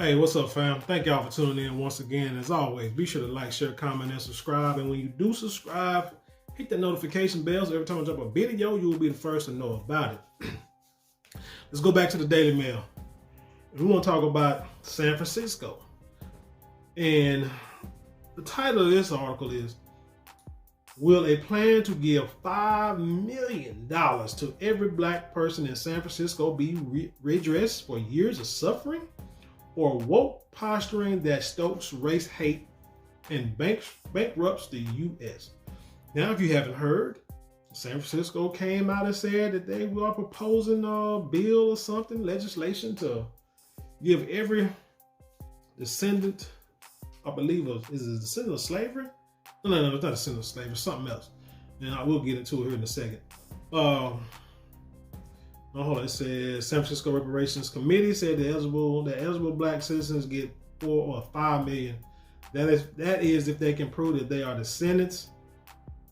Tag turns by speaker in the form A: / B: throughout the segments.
A: Hey, what's up, fam? Thank y'all for tuning in once again. As always, be sure to like, share, comment, and subscribe. And when you do subscribe, hit the notification bell so every time I drop a video, you will be the first to know about it. Let's go back to the Daily Mail. We want to talk about San Francisco. And the title of this article is, will a plan to give $5 million to every black person in San Francisco be redressed for years of suffering? Or woke posturing that stokes race hate and bankrupts the U.S. Now, if you haven't heard, San Francisco came out and said that they were proposing a bill or something, legislation to give every descendant, I believe, is it a descendant of slavery? No, it's not a descendant of slavery, it's something else. And I will get into it here in a second. It says San Francisco Reparations Committee said the eligible black citizens get $4 or $5 million. That is if they can prove that they are descended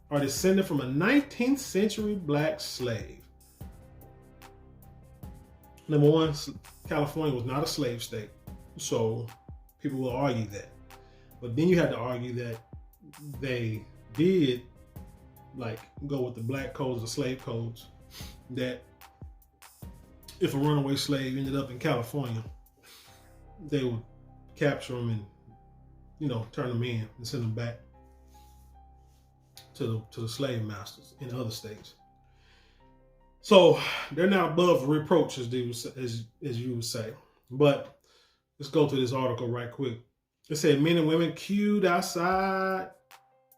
A: from a 19th century black slave. Number one, California was not a slave state, so people will argue that. But then you have to argue that they did go with the black codes or slave codes, that if a runaway slave ended up in California, they would capture him and, turn him in and send him back to the slave masters in other states. So they're not above reproach, as you would say. But let's go to this article right quick. It said men and women queued outside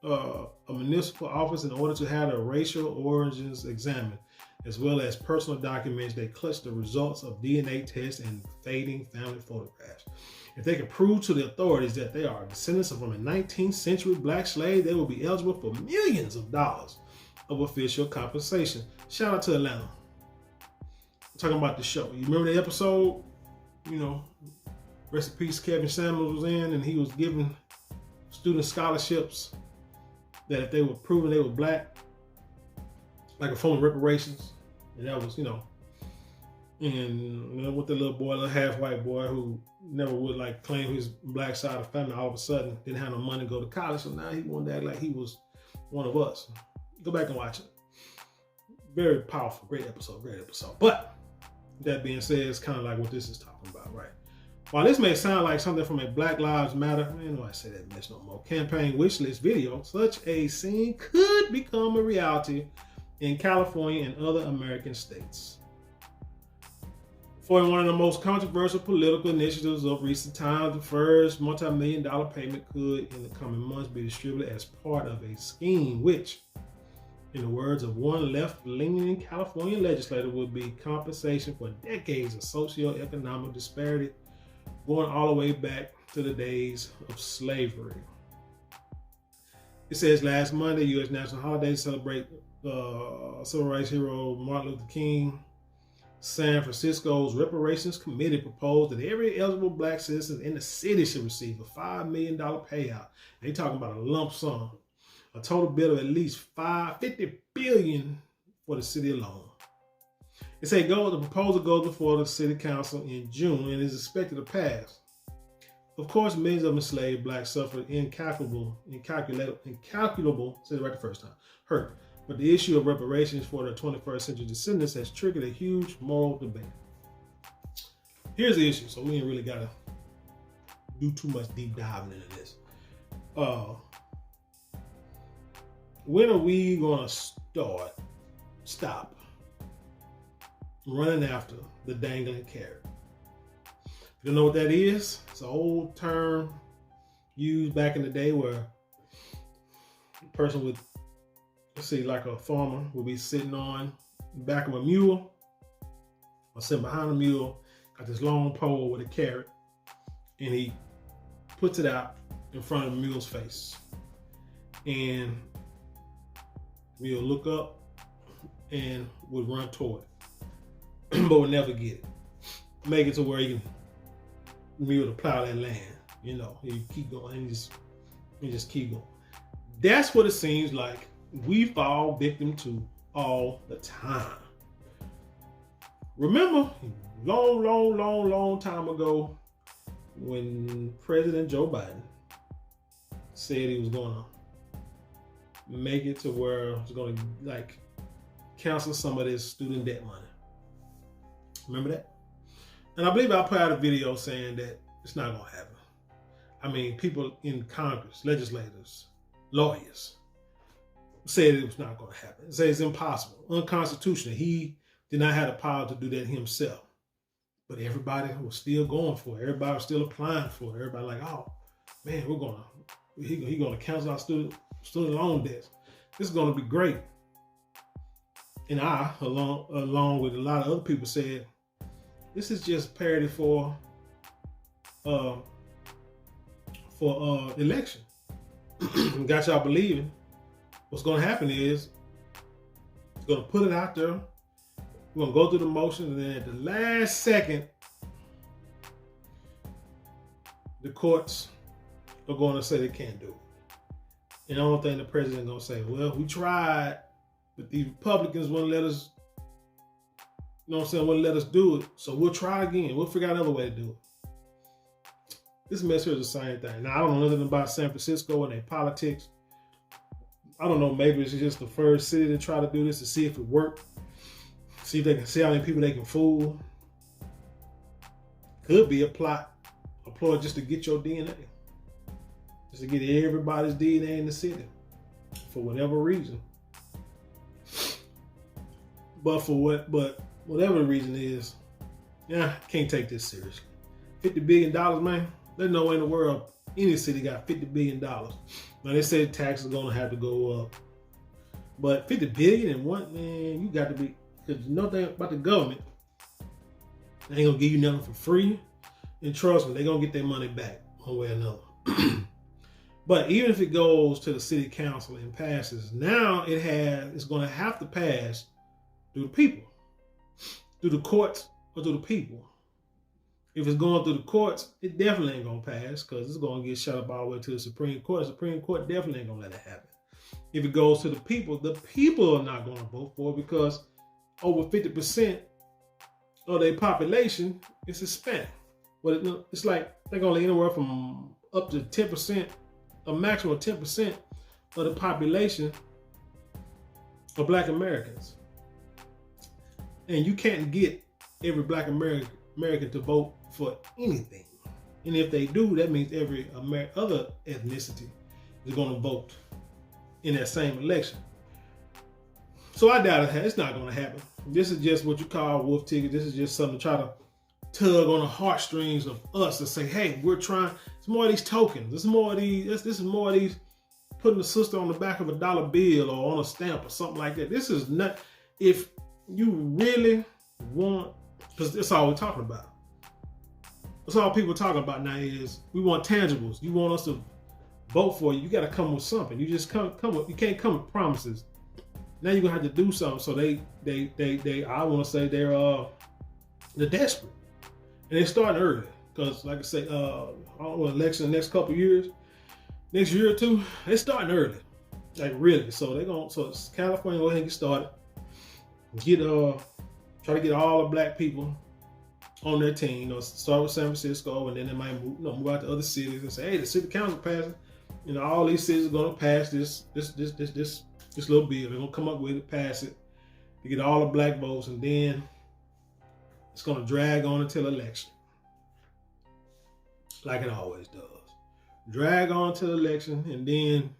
A: a municipal office in order to have their racial origins examined, as well as personal documents that clutch the results of DNA tests and fading family photographs. If they can prove to the authorities that they are descendants from a 19th century black slave, they will be eligible for millions of dollars of official compensation. Shout out to Atlanta. I'm talking about the show. You remember the episode? Rest in peace, Kevin Samuels was in, and he was giving student scholarships that if they were proven they were black, like a form of reparations. And that was, and with the little boy, little half white boy who never would claim his black side of the family, all of a sudden didn't have no money to go to college. So now he wanted to act like he was one of us. Go back and watch it. Very powerful, great episode. But that being said, it's kind of like what this is talking about, right? While this may sound like something from a Black Lives Matter, I say that mess no more, campaign wish list video, such a scene could become a reality in California and other American states. For one of the most controversial political initiatives of recent times, the first multi-million-dollar payment could, in the coming months, be distributed as part of a scheme which, in the words of one left-leaning California legislator, would be compensation for decades of socioeconomic disparity, going all the way back to the days of slavery. It says last Monday, U.S. national holiday to celebrate civil rights hero Martin Luther King. San Francisco's Reparations Committee proposed that every eligible black citizen in the city should receive a $5 million payout. They talking about a lump sum, a total bill of at least $50 billion for the city alone. It said the proposal goes before the city council in June and is expected to pass. Of course, millions of enslaved blacks suffered incalculable, say it right the first time, hurt. But the issue of reparations for the 21st century descendants has triggered a huge moral debate. Here's the issue, so we ain't really got to do too much deep diving into this. When are we going to stop running after the dangling carrot? If you don't know what that is, it's an old term used back in the day where a person would, like a farmer would be sitting on the back of a mule or sitting behind a mule, got this long pole with a carrot, and he puts it out in front of the mule's face. And the mule look up and would run toward it, but would never get it. Make it to where he can mule to plow that land. He keep going and just keep going. That's what it seems like we fall victim to all the time. Remember, long time ago, when President Joe Biden said he was going to make it to where he was going to like cancel some of this student debt money. Remember that? And I believe I put out a video saying that it's not going to happen. I mean, people in Congress, legislators, lawyers said it was not going to happen. They say it's impossible, unconstitutional. He did not have the power to do that himself. But everybody was still going for it. Everybody was still applying for it. Everybody like, oh man, he's gonna cancel our student loan debts. This is gonna be great. And I, along with a lot of other people, said this is just parity for election. Got y'all believing. What's gonna happen is it's gonna put it out there. We're gonna go through the motion, and then at the last second, the courts are going to say they can't do it. And the only thing the president gonna say, well, we tried, but the Republicans wouldn't let us, you know what I'm saying, wouldn't let us do it. So we'll try again. We'll figure out another way to do it. This mess here is the same thing. Now, I don't know nothing about San Francisco and their politics. I don't know, maybe it's just the first city to try to do this to see if it worked. See if they can see how many people they can fool. Could be a plot, a ploy just to get your DNA. Just to get everybody's DNA in the city. For whatever reason. But whatever the reason is, yeah, can't take this seriously. $50 billion, man. There's no way in the world any city got $50 billion. Now they said taxes are gonna have to go up. But $50 billion in one, man, you got to be. Because you know nothing about the government. They ain't gonna give you nothing for free. And trust me, they're gonna get their money back one way or another. But even if it goes to the city council and passes, now it's gonna have to pass through the people. Through the courts or through the people. If it's going through the courts, it definitely ain't gonna pass because it's gonna get shut up all the way to the Supreme Court. The Supreme Court definitely ain't gonna let it happen. If it goes to the people are not gonna vote for it because over 50% of their population is Hispanic. But it's like they're gonna let anywhere from up to 10%, a maximum of 10% of the population of Black Americans. And you can't get every Black American to vote for anything. And if they do, that means every other ethnicity is gonna vote in that same election. So I doubt it's not gonna happen. This is just what you call a wolf ticket. This is just something to try to tug on the heartstrings of us and say, hey, we're trying. It's more of these tokens. This is more of these putting the sister on the back of a dollar bill or on a stamp or something like that. This is not, if you really want, because that's all we're talking about. That's all people are talking about now is we want tangibles. You want us to vote for you. You got to come with something. You just come with, you can't come with promises. Now you're gonna have to do something. So they I want to say they're desperate, and they're starting early because, like I say, election the next couple years, next year or two, they're starting early, like really. So it's California go ahead and get started. Try to get all the Black people on their team. Start with San Francisco, and then they might move out to other cities and say, hey, the city council passing. All these cities are gonna pass this little bill. They're gonna come up with it, pass it, to get all the Black votes, and then it's gonna drag on until election. Like it always does. Drag on till election, and then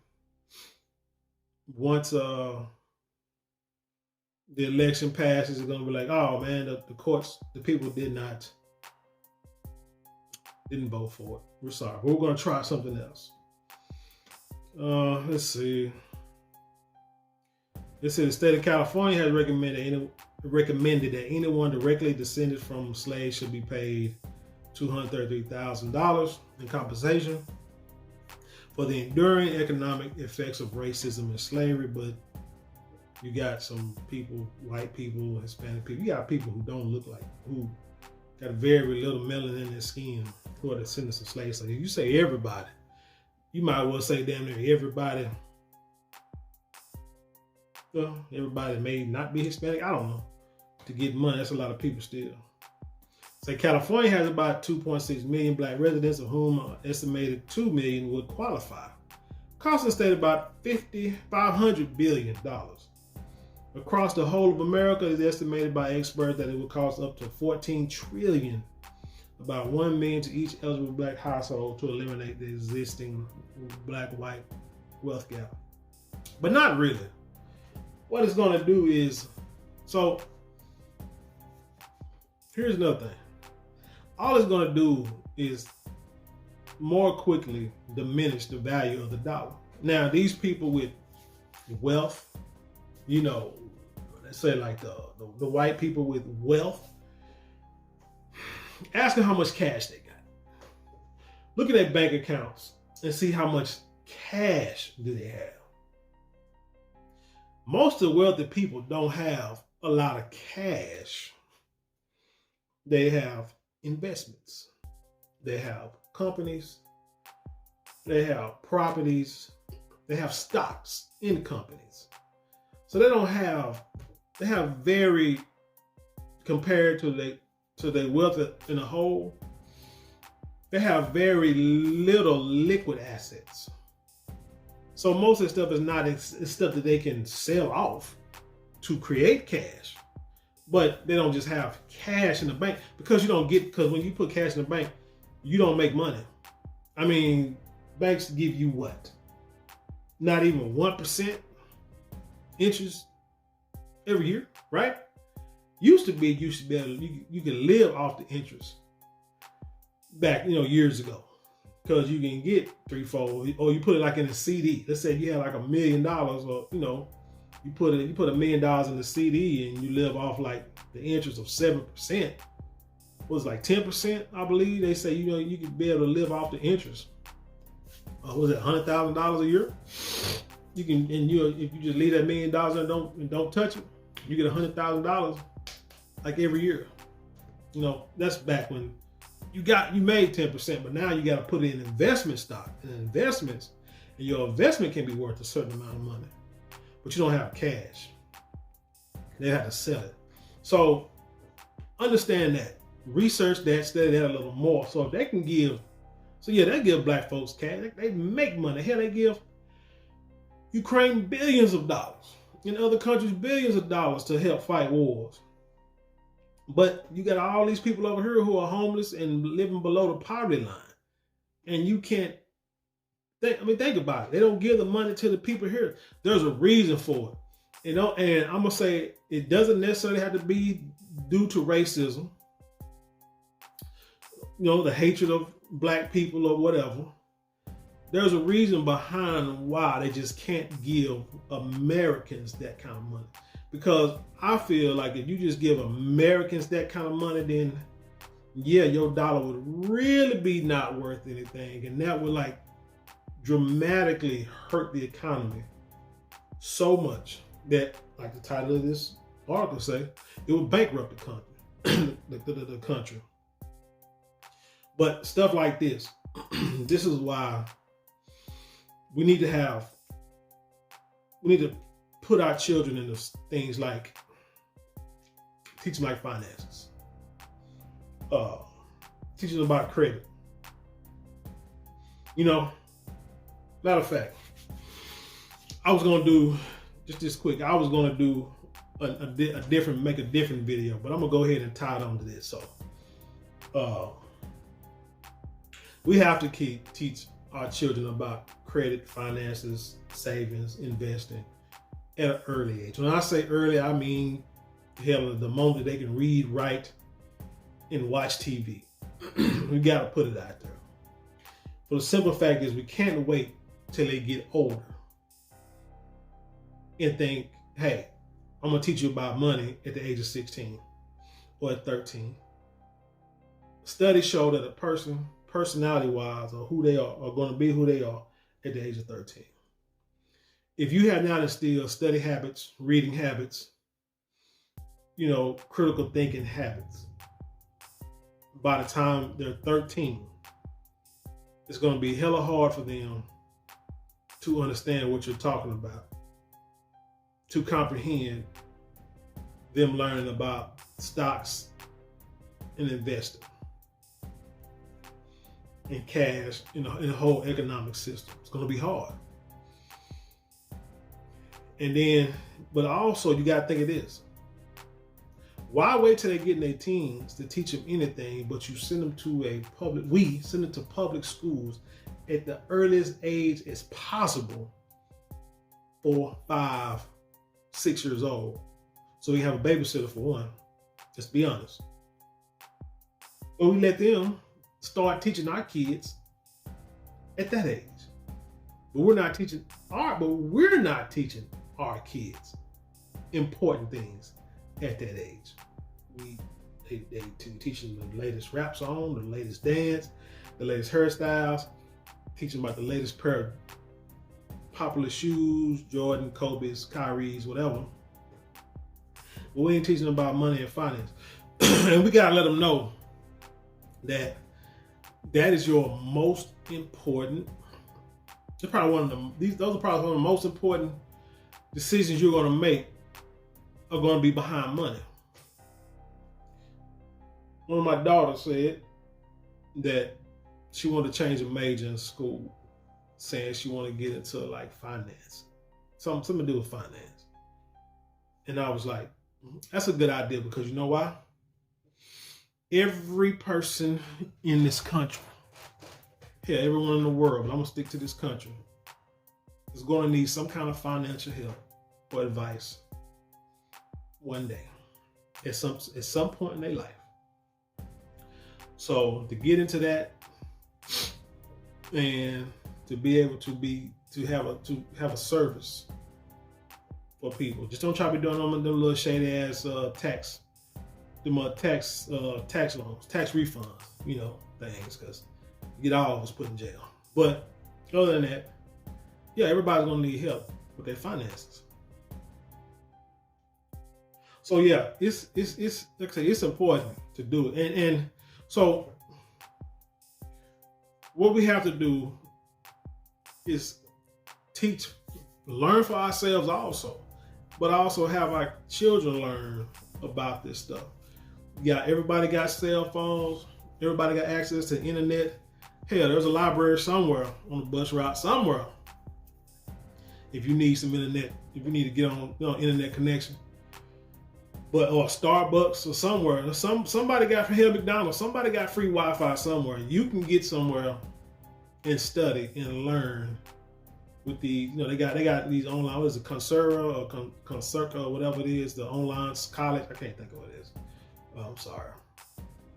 A: once the election passes, it's gonna be like, oh man, the courts, the people didn't vote for it. We're sorry. We're gonna try something else. Let's see. It said the state of California has recommended that anyone directly descended from slaves should be paid $233,000 in compensation for the enduring economic effects of racism and slavery. But you got some people, white people, Hispanic people, you got people who don't look like, who got very little melanin in their skin, who are descendants of slaves. So if you say everybody, you might well say damn near everybody. Well, everybody may not be Hispanic, I don't know, to get money. That's a lot of people still. Say California has about 2.6 million black residents, of whom an estimated 2 million would qualify. Cost the state about $500 billion. Across the whole of America, it is estimated by experts that it would cost up to $14 trillion, about $1 million to each eligible black household, to eliminate the existing black-white wealth gap. But not really. What it's going to do is, so here's another thing. All it's going to do is more quickly diminish the value of the dollar. Now, these people with wealth, you know, let's say like the white people with wealth, ask them how much cash they got. Look at their bank accounts and see how much cash do they have. Most of the wealthy people don't have a lot of cash. They have investments. They have companies. They have properties. They have stocks in companies. So they have very, compared to their wealth in a whole, they have very little liquid assets. So most of the stuff is not it's stuff that they can sell off to create cash. But they don't just have cash in the bank, because when you put cash in the bank, you don't make money. I mean, banks give you what? Not even 1% interest every year, right? Used to be able you can live off the interest back, years ago, because you can get 3, 4, or you put it like in a CD. Let's say you had like $1 million, or you put $1 million in the CD and you live off like the interest of 7%. Was like 10%, I believe. They say you could be able to live off the interest. Was it $100,000 a year? You can, and if you just leave that $1 million and don't touch it, you get $100,000 like every year. That's back when you made 10%, but now you got to put it in investment stock and investments, and your investment can be worth a certain amount of money, but you don't have cash. They have to sell it. So understand that. Research that, study that a little more. So if they can give, they give black folks cash. They make money. Hell, they give Ukraine billions of dollars. In other countries, billions of dollars to help fight wars. But you got all these people over here who are homeless and living below the poverty line. And you can't, think about it. They don't give the money to the people here. There's a reason for it. And I'm going to say it doesn't necessarily have to be due to racism. The hatred of black people or whatever. There's a reason behind why they just can't give Americans that kind of money. Because I feel like if you just give Americans that kind of money, then your dollar would really be not worth anything. And that would dramatically hurt the economy so much that, like the title of this article say, it would bankrupt the country. the country. But stuff like this, this is why we need to put our children into things like, teach them like finances, teach them about credit. Matter of fact, I was going to do, just this quick, I was going to do make a different video, but I'm going to go ahead and tie it onto this. So, we have to teach our children about credit, finances, savings, investing at an early age. When I say early, I mean the moment that they can read, write, and watch TV. We got to put it out there. But the simple fact is we can't wait till they get older and think, hey, I'm going to teach you about money at the age of 16 or at 13. Studies show that a person, personality-wise, or who they are going to be who they are at the age of 13. If you have not instilled study habits, reading habits, critical thinking habits, by the time they're 13, it's going to be hella hard for them to understand what you're talking about, to comprehend them learning about stocks, and invest it in cash, in the whole economic system. It's going to be hard. And then, but also you got to think of this. Why wait till they get in their teens to teach them anything, but you send them to we send them to public schools at the earliest age as possible, 4, 5, 6 years old. So we have a babysitter for one. Let's be honest. But we let them start teaching our kids at that age. But we're not teaching our kids important things at that age. They teach them the latest rap song, the latest dance, the latest hairstyles, teach them about the latest pair of popular shoes, Jordan, Kobe's, Kyrie's, whatever. But we ain't teaching them about money and finance. And we gotta let them know that is your most important. Those are probably one of the most important decisions you're gonna make are gonna be behind money. One of my daughters said that she wanted to change a major in school, saying she wanted to get into like finance, something to do with finance. And I was like, that's a good idea, because you know why? Every person in this country, everyone in the world, but I'm gonna stick to this country, is gonna need some kind of financial help or advice one day, at some point in their life. So to get into that and to be able to have a service for people, just don't try to be doing them little shady ass tax loans, tax refunds, things, because you get all of us put in jail. But other than that, everybody's gonna need help with their finances. So it's like I say, it's important to do it. And so what we have to do is learn for ourselves also, but also have our children learn about this stuff. Everybody got cell phones. Everybody got access to the internet. Hell, there's a library somewhere on the bus route somewhere. If you need some internet, if you need to get on internet connection, or Starbucks or somewhere, somebody got McDonald's, somebody got free Wi-Fi somewhere. You can get somewhere and study and learn with the, they got these online, what is it, Coursera or Concerta or whatever it is, the online college. I can't think of what it is. I'm sorry.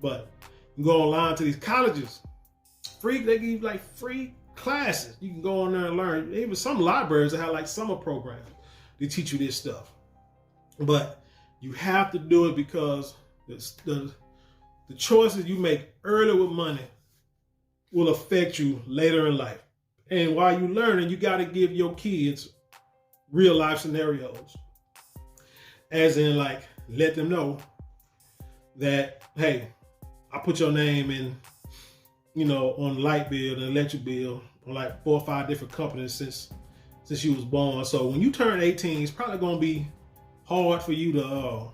A: But you go online to these colleges, free. They give you like free classes. You can go on there and learn. Even some libraries that have like summer programs, they teach you this stuff. But you have to do it, because the choices you make early with money will affect you later in life. And while you're learning, you got to give your kids real life scenarios. As in, like, let them know that, hey, I put your name in, on light bill and electric bill on like 4 or 5 different companies since you was born. So when you turn 18, it's probably going to be hard for you to,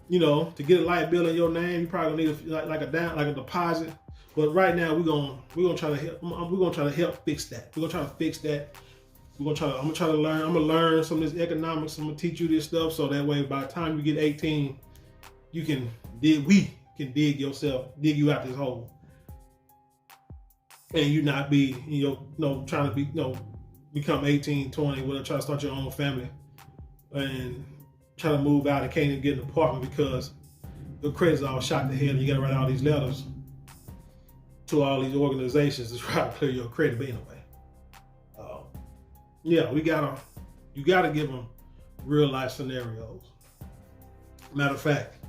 A: to get a light bill in your name. You probably need like a deposit. But right now we're gonna try to help. We're gonna try to help fix that. We're gonna try to fix that. I'm gonna learn some of this economics. I'm gonna teach you this stuff, so that way by the time you get 18, we can dig you out this hole, and you not be trying to become 18, 20, whatever, try to start your own family and try to move out and can't even get an apartment because the credit's all shot to hell and you gotta write all these letters to all these organizations to try to clear your credit. But anyway, you gotta give them real life scenarios. Matter of fact,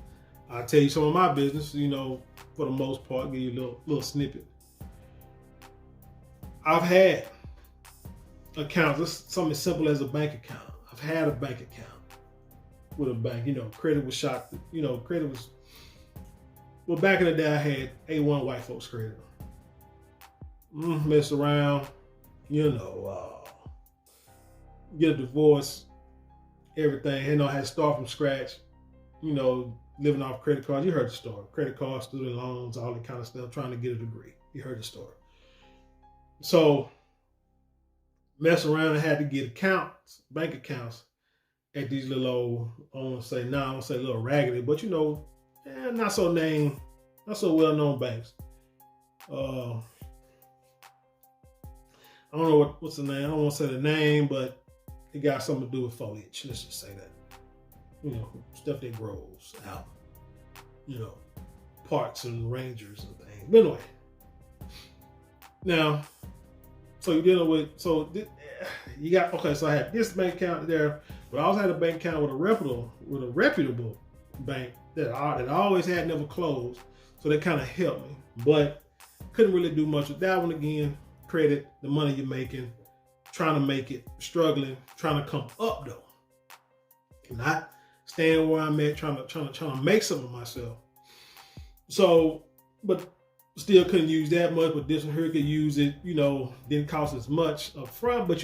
A: I'll tell you some of my business, for the most part, give you a little snippet. I've had accounts, just something as simple as a bank account. I've had a bank account with a bank, credit was shot, well, back in the day, I had A1 white folks credit. Mess around, get a divorce, everything. I had to start from scratch, living off credit cards. You heard the story. Credit cards, student loans, all that kind of stuff, trying to get a degree. You heard the story. So, mess around and had to get accounts, bank accounts, at these little old, I don't say little raggedy, but not so well-known banks. I don't know what's the name. I don't want to say the name, but it got something to do with foliage. Let's just say that. Stuff that grows out. Parks and rangers and things. But anyway, now, so you're dealing with, so I had this bank account there, but I also had a bank account with a reputable bank that I always had, never closed. So that kind of helped me, but couldn't really do much with that one. Again, credit, the money you're making, trying to make it, struggling, trying to come up though, not staying where I'm at, trying to make something of myself. So, but still couldn't use that much, but this one here could use it, didn't cost as much up front, but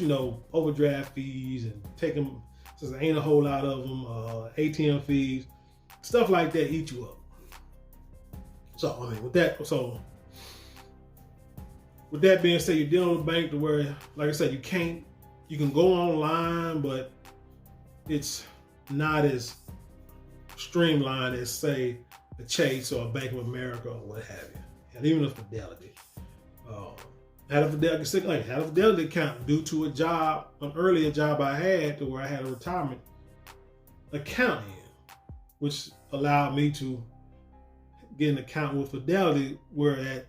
A: overdraft fees and take them, since there ain't a whole lot of them, ATM fees, stuff like that eat you up. So, with that being said, you're dealing with a bank to where, like I said, you can go online, but it's not as streamlined as, say, a Chase or a Bank of America or what have you. And even a Fidelity. Had a Fidelity account due to an earlier job I had, to where I had a retirement account in, which allowed me to get an account with Fidelity, where at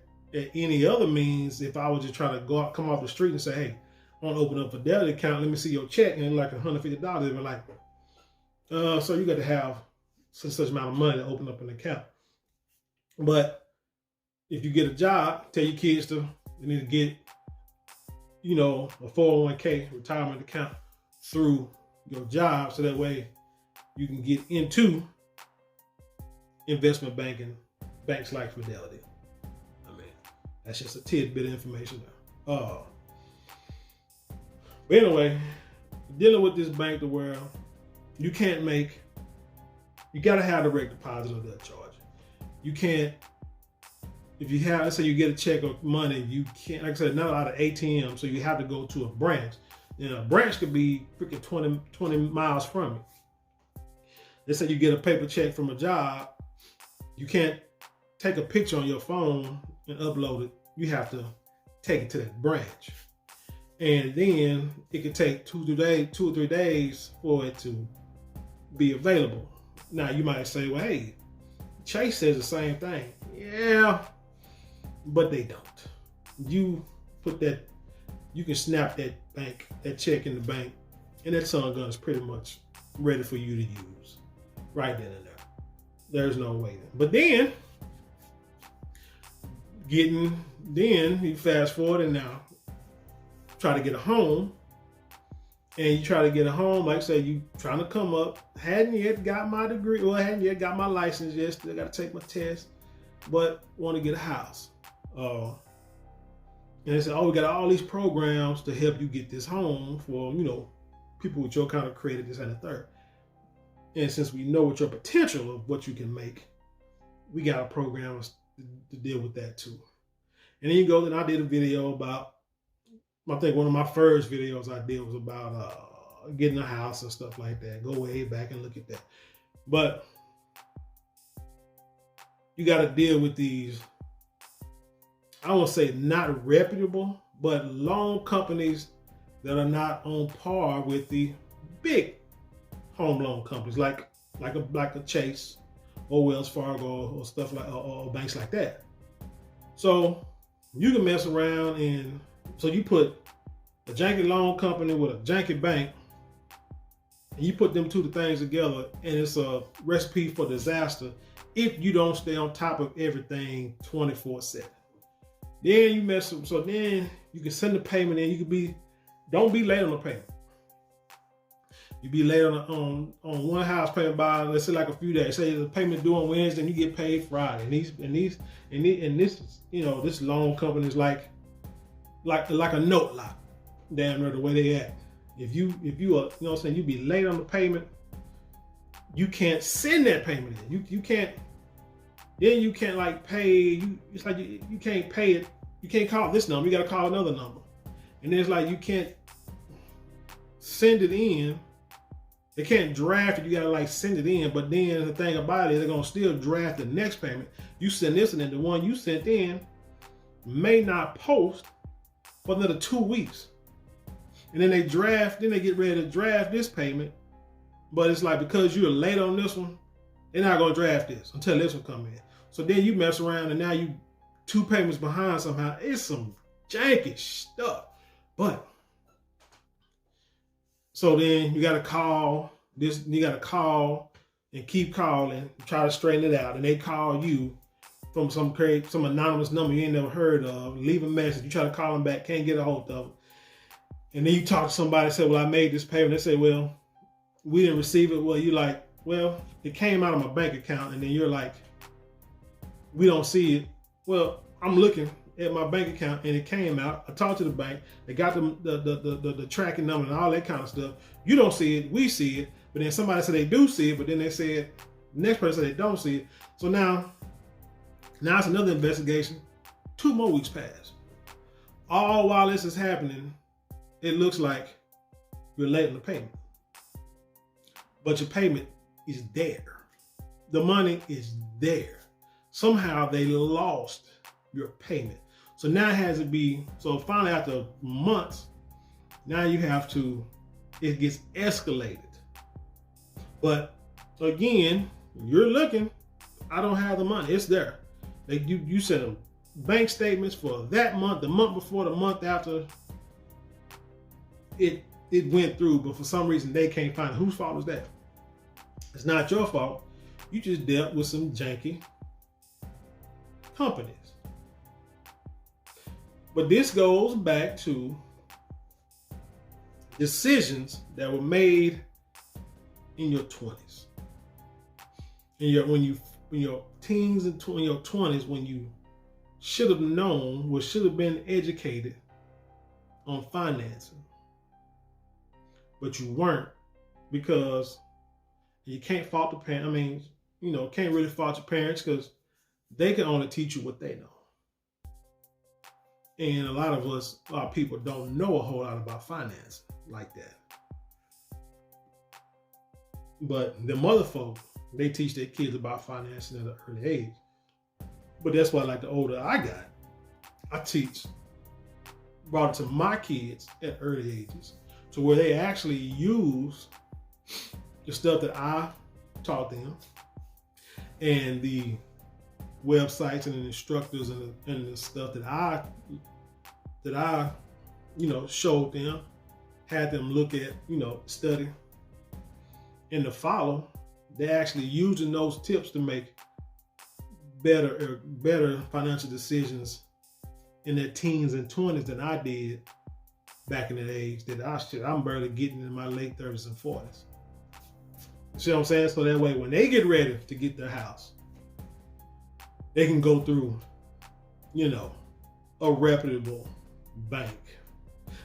A: any other means, if I was just trying to come off the street and say, hey, I want to open up a Fidelity account, let me see your check, and like $150, they'd be like, so you got to have such amount of money to open up an account. But if you get a job, tell your kids you need to get, a 401k retirement account through your job, so that way you can get into investment banking, banks like Fidelity. That's just a tidbit of information there. But anyway, dealing with this bank to where you got to have direct deposit or they'll charge. You can't, if you have, let's say you get a check of money, you can't, like I said, not a lot of ATMs, so you have to go to a branch. A branch could be freaking 20 miles from you. Let's say you get a paper check from a job, you can't take a picture on your phone and upload it. You have to take it to that branch. And then it could take 2 or 3 days for it to be available. Now you might say, well, hey, Chase says the same thing. Yeah, but they don't. You can snap that check in the bank, and that son gun is pretty much ready for you to use right then and there. There's no way. But then, you fast forward and now try to get a home, and you try to get a home, like I said, you trying to come up, hadn't yet got my degree, or hadn't yet got my license yet, still got to take my test, but want to get a house. And they said, we got all these programs to help you get this home for, people with your kind of credit, this and the third. And since we know what your potential of what you can make, we got a program to deal with that too. And then I did a video about, I think one of my first videos I did was about getting a house and stuff like that. Go way back and look at that. But you got to deal with these, I won't say not reputable, but loan companies that are not on par with the big home loan companies, like a Chase or Wells Fargo or stuff like, or banks like that. So you can mess around, and so you put a janky loan company with a janky bank, and you put them two things together, and it's a recipe for disaster if you don't stay on top of everything 24/7. Then you mess up, so then you can send the payment in. Don't be late on the payment. You be late on one house payment by, let's say, like a few days. Say the payment due on Wednesday, and you get paid Friday. And this loan company is like a note lock. Damn near the way they act. If you are, you be late on the payment, you can't send that payment in. You can't. Then you can't like pay. It's like you can't pay it. You can't call this number. You got to call another number. And then it's like you can't send it in. They can't draft it. You got to like send it in. But then the thing about it, they're gonna still draft the next payment. You send this, and then the one you sent in may not post for another 2 weeks. And then they get ready to draft this payment. But it's like, because you're late on this one, they're not gonna draft this until this one come in. So then you mess around and now you 2 payments behind somehow. It's some janky stuff. But so then you gotta call and keep calling, try to straighten it out. And they call you from some anonymous number you ain't never heard of, leave a message, you try to call them back, can't get a hold of them. And then you talk to somebody, say, well, I made this payment. They say, well, we didn't receive it. Well, you like, well, it came out of my bank account. And then you're like, we don't see it. Well, I'm looking at my bank account and it came out. I talked to the bank. They got the tracking number and all that kind of stuff. You don't see it. We see it. But then somebody said they do see it. But then they said, the next person said they don't see it. So now it's another investigation. 2 more weeks pass. All while this is happening, it looks like you're late on the payment. But your payment is there. The money is there. Somehow they lost your payment. So now it has to be, so finally after months, now you have to, it gets escalated. But again, you're looking, I don't have the money, it's there. You send them bank statements for that month, the month before, the month after it went through, but for some reason they can't find it. Whose fault is that? It's not your fault. You just dealt with some janky companies. But this goes back to decisions that were made in your 20s. When your teens and in your 20s, when you should have known, or should have been educated on financing. But you weren't, because you can't fault the parents. I mean, can't really fault your parents, because they can only teach you what they know. And a lot of people don't know a whole lot about finance like that. But the mother folk, they teach their kids about financing at an early age. But that's why, like, the older I got, I brought it to my kids at early ages, to where they actually use the stuff that I taught them, and the websites and the instructors and the stuff that I showed them, had them look at, study and to follow. They're actually using those tips to make better financial decisions in their teens and 20s than I did back in that age. I'm barely getting in my late 30s and 40s. You see what I'm saying? So that way, when they get ready to get their house, they can go through, a reputable bank.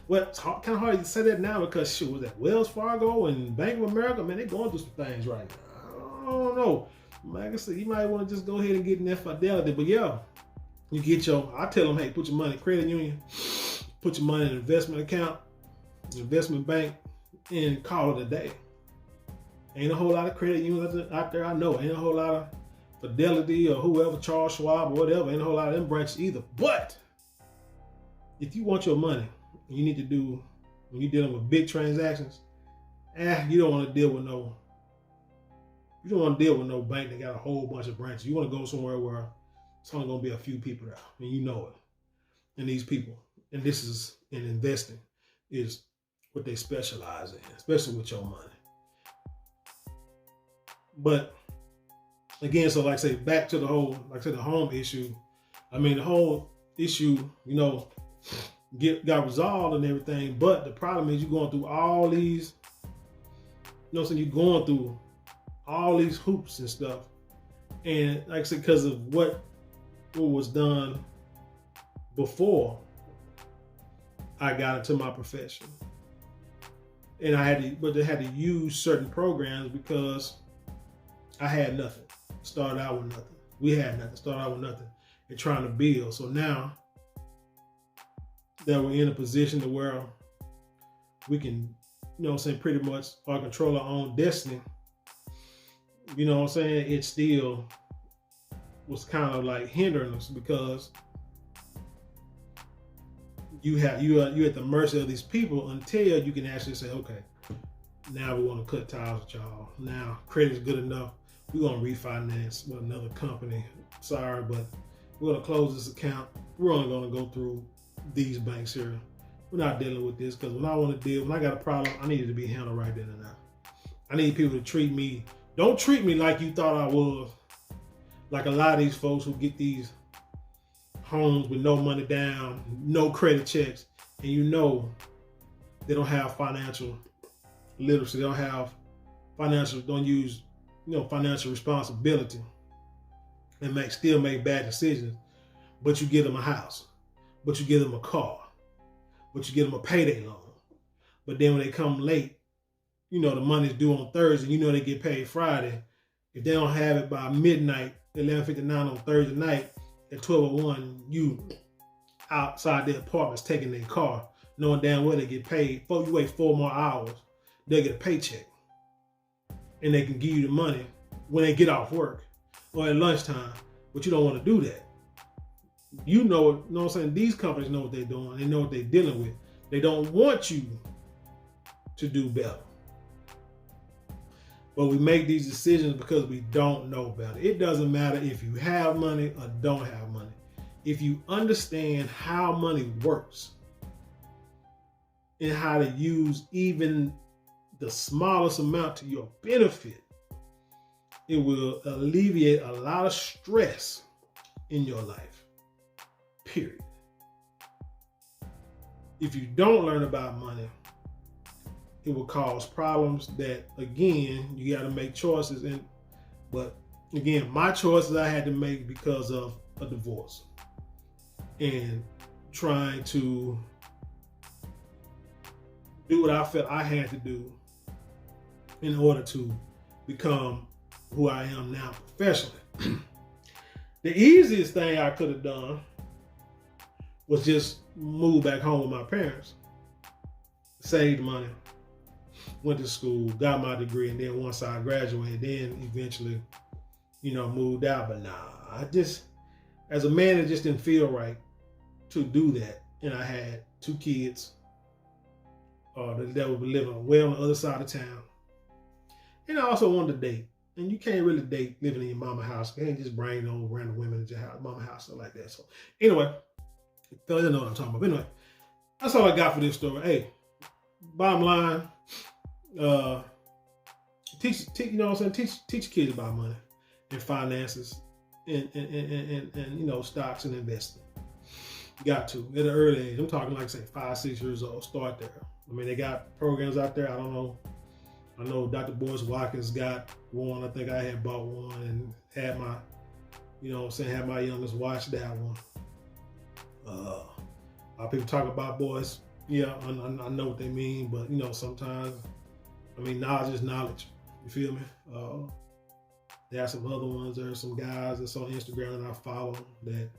A: Well, it's kind of hard to say that now, because shoot, was that Wells Fargo and Bank of America? Man, they're going through some things right now. I don't know. Like I said, you might want to just go ahead and get in that fidelity. But yeah, I tell them, hey, put your money in credit union, put your money in an investment account, investment bank, and call it a day. Ain't a whole lot of credit unions out there, I know. Ain't a whole lot of Fidelity or whoever, Charles Schwab or whatever. Ain't a whole lot of them branches either. But if you want your money, you need to do, when you're dealing with big transactions, you don't want to deal with no bank that got a whole bunch of branches. You want to go somewhere where it's only going to be a few people there, and you know it. And these people, and this is in investing, is what they specialize in, especially with your money. But again, so like I say, back to the whole, the home issue. I mean, the whole issue, got resolved and everything. But the problem is, you're going through all these, you're going through all these hoops and stuff. And like I said, because of what was done before I got into my profession. And I had to use certain programs, because I had nothing. Started out with nothing. We had nothing. Started out with nothing and trying to build. So now that we're in a position to where we can, pretty much control our own destiny, it still was kind of like hindering us because you're at the mercy of these people until you can actually say, okay, now we want to cut ties with y'all. Now credit's good enough. We're going to refinance with another company. Sorry, but we're going to close this account. We're only going to go through these banks here. We're not dealing with this because when I got a problem, I need it to be handled right then and now. I need people to don't treat me like you thought I was. Like a lot of these folks who get these homes with no money down, no credit checks, and they don't have financial literacy. They don't have don't use financial responsibility and still make bad decisions. But you give them a house, but you give them a car, but you give them a payday loan. But then when they come late, the money's due on Thursday, they get paid Friday. If they don't have it by midnight, 11:59 on Thursday night, at 12:01, you outside their apartments taking their car, knowing damn well they get paid. You wait 4 more hours, they'll get a paycheck. And they can give you the money when they get off work or at lunchtime, but you don't want to do that. You know what I'm saying? These companies know what they're doing. They know what they're dealing with. They don't want you to do better. But we make these decisions because we don't know better. It doesn't matter if you have money or don't have money. If you understand how money works and how to use even the smallest amount to your benefit, it will alleviate a lot of stress in your life. Period. If you don't learn about money, it will cause problems that, again, you got to make choices. But again, my choices I had to make because of a divorce and trying to do what I felt I had to do in order to become who I am now professionally. The easiest thing I could have done was just move back home with my parents, saved money, went to school, got my degree, and then once I graduated, then eventually, moved out. But nah, as a man, it just didn't feel right to do that. And I had 2 kids that were living way on the other side of town. And I also wanted to date. And you can't really date living in your mama's house. You can't just bring no random women into your house, mama's house, stuff like that. So anyway, you know what I'm talking about. But anyway, that's all I got for this story. Hey, bottom line, teach kids about money and finances and stocks and investing. You got to at an early age. I'm talking like say 5, 6 years old. Start there. I mean, they got programs out there. I don't know. I know Dr. Boyce Watkins got one. I think I had bought one and had my, had my youngest watch that one. A lot of people talk about Boyce. Yeah, I know what they mean, but sometimes, knowledge is knowledge. You feel me? There are some other ones. There are some guys that's on Instagram that I follow that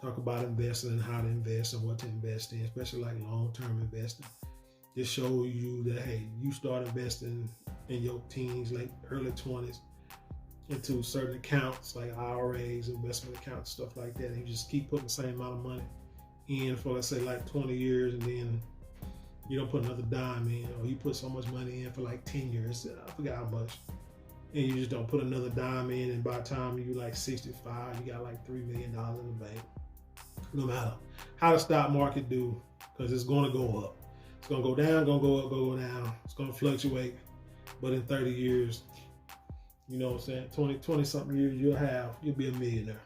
A: talk about investing and how to invest and what to invest in, especially like long-term investing. Just show you that, hey, you start investing in your teens, like early 20s, into certain accounts like IRAs, investment accounts, stuff like that. And you just keep putting the same amount of money in for, let's say, like 20 years, and then you don't put another dime in, or you put so much money in for like 10 years. I forgot how much. And you just don't put another dime in, and by the time you like 65, you got like $3 million in the bank. No matter how the stock market do, because it's going to go up. It's going to go down, going to go up, go down. It's going to fluctuate. But in 30 years, 20 something years, you'll be a millionaire.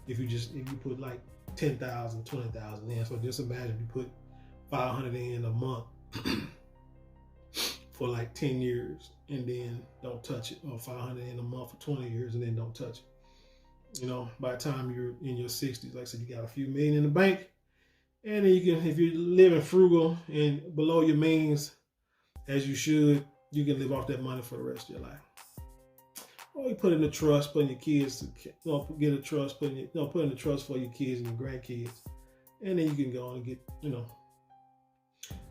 A: If you put like 10,000, 20,000 in. So just imagine if you put 500 in a month for like 10 years and then don't touch it, or 500 in a month for 20 years and then don't touch it. By the time you're in your 60s, like I said, you got a few million in the bank. And then you can, if you're living frugal and below your means, as you should, you can live off that money for the rest of your life. or you put in the trust, putting your kids to, get a trust, put in the trust for your kids and your grandkids, and then you can go on and get,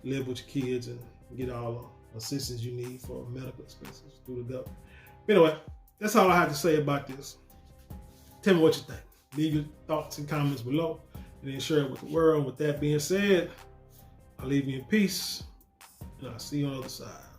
A: live with your kids and get all the assistance you need for medical expenses through the government. Anyway, that's all I have to say about this. Tell me what you think. Leave your thoughts and comments below, and then share it with the world. With that being said, I'll leave you in peace, and I'll see you on the other side.